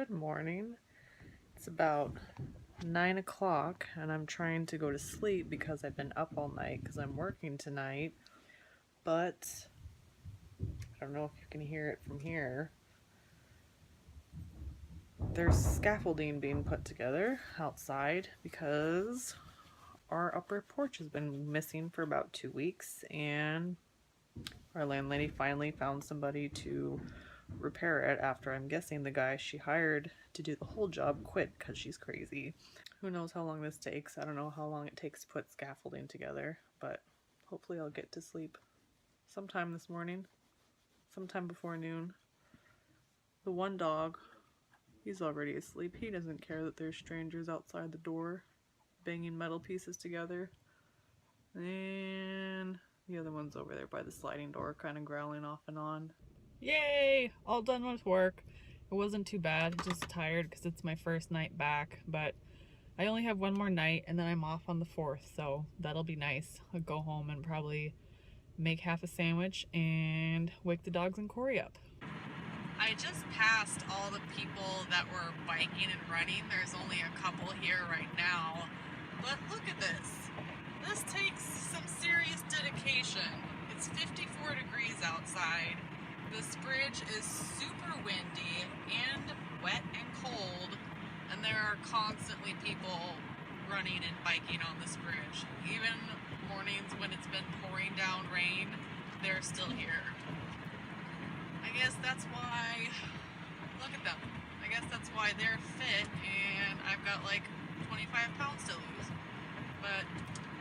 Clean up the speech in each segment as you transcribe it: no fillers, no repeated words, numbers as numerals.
Good morning. It's about 9 o'clock and I'm trying to go to sleep because I've been up all night because I'm working tonight. But I don't know if you can hear it from here. There's scaffolding being put together outside because our upper porch has been missing for about 2 weeks and our landlady finally found somebody to repair it after, I'm guessing, the guy she hired to do the whole job quit because she's crazy. Who knows how long this takes. I don't know how long it takes to put scaffolding together, but hopefully I'll get to sleep sometime this morning, sometime before noon. The one dog, he's already asleep. He doesn't care that there's strangers outside the door banging metal pieces together. And the other one's over there by the sliding door kind of growling off and on. Yay! All done with work. It wasn't too bad, just tired because it's my first night back, but I only have one more night and then I'm off on the 4th, so that'll be nice. I'll go home and probably make half a sandwich and wake the dogs and Corey up. I just passed all the people that were biking and running. There's only a couple here right now, but look at this. This takes some serious dedication. It's 54 degrees outside. This bridge is super windy and wet and cold, and there are constantly people running and biking on this bridge. Even mornings when it's been pouring down rain, they're still here. I guess that's why, look at them. I guess that's why they're fit and I've got like 25 pounds to lose. But,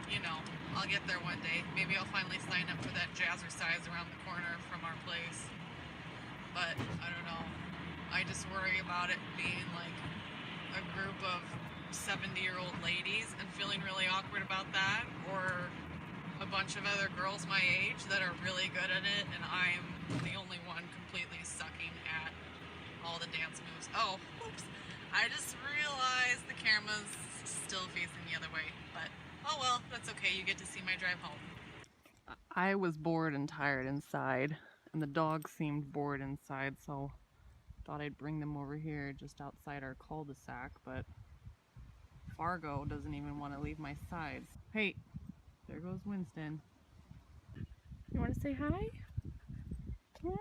you know, I'll get there one day. Maybe I'll finally sign up for that jazzercise around the corner from our place. But I don't know. I just worry about it being like a group of 70-year-old ladies and feeling really awkward about that, or a bunch of other girls my age that are really good at it and I'm the only one completely sucking at all the dance moves. Oh, oops. I just realized the camera's still facing the other way, but oh well, that's okay. You get to see my drive home. I was bored and tired inside, and the dogs seemed bored inside, so thought I'd bring them over here just outside our cul-de-sac, but Fargo doesn't even want to leave my side. Hey, there goes Winston. You want to say hi? Yeah?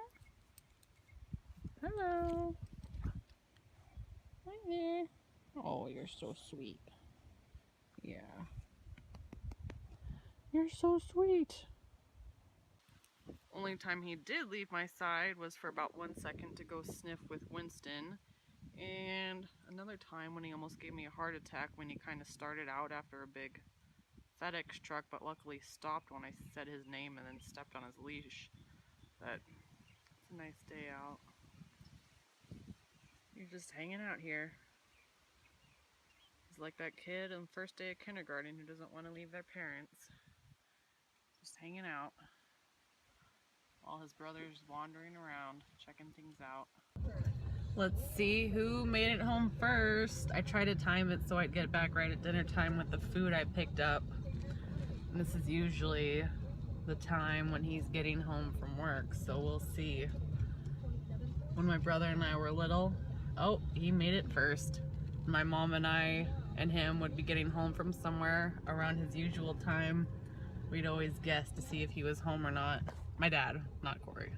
Hello. Hi there. Oh, you're so sweet. Yeah. You're so sweet. Only time he did leave my side was for about 1 second to go sniff with Winston, and another time when he almost gave me a heart attack when he kind of started out after a big FedEx truck, but luckily stopped when I said his name and then stepped on his leash. But it's a nice day out. You're just hanging out here. He's like that kid on the first day of kindergarten who doesn't want to leave their parents. Just hanging out while his brother's wandering around, checking things out. Let's see who made it home first. I tried to time it so I'd get back right at dinner time with the food I picked up. And this is usually the time when he's getting home from work, so we'll see. When my brother and I were little, oh, he made it first. My mom and I and him would be getting home from somewhere around his usual time. We'd always guess to see if he was home or not. My dad, not Corey.